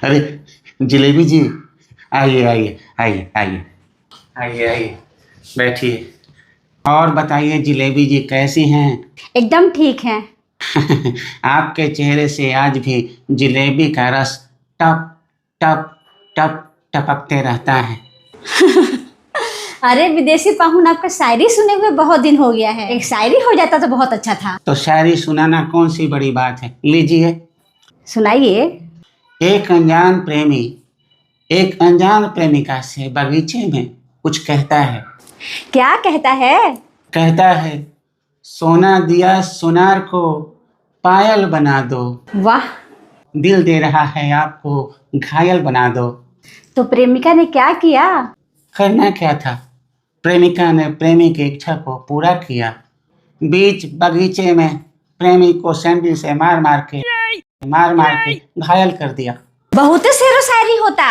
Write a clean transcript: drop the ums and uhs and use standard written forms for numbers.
अरे जिलेबी जी, आइए आइए आइए आइए आइए आइए, बैठिए। और बताइए जिलेबी जी कैसी हैं? एकदम ठीक है। आपके चेहरे से आज भी जिलेबी का रस टप टप टप टपकते रहता है। अरे विदेशी पाहुन, आपका शायरी सुने हुए बहुत दिन हो गया है। एक शायरी हो जाता तो बहुत अच्छा था। तो शायरी सुनाना कौन सी बड़ी बात है, लीजिए। सुनाइए। एक अनजान प्रेमी एक अनजान प्रेमिका से बगीचे में कुछ कहता है। क्या कहता है? कहता है, सोना दिया सोनार को पायल बना दो, वाह। दिल दे रहा है आपको घायल बना दो। तो प्रेमिका ने क्या किया? करना क्या था, प्रेमिका ने प्रेमी की इच्छा को पूरा किया। बीच बगीचे में प्रेमी को सैंडल से मार मार के घायल कर दिया। बहुत शेरो शायरी होता।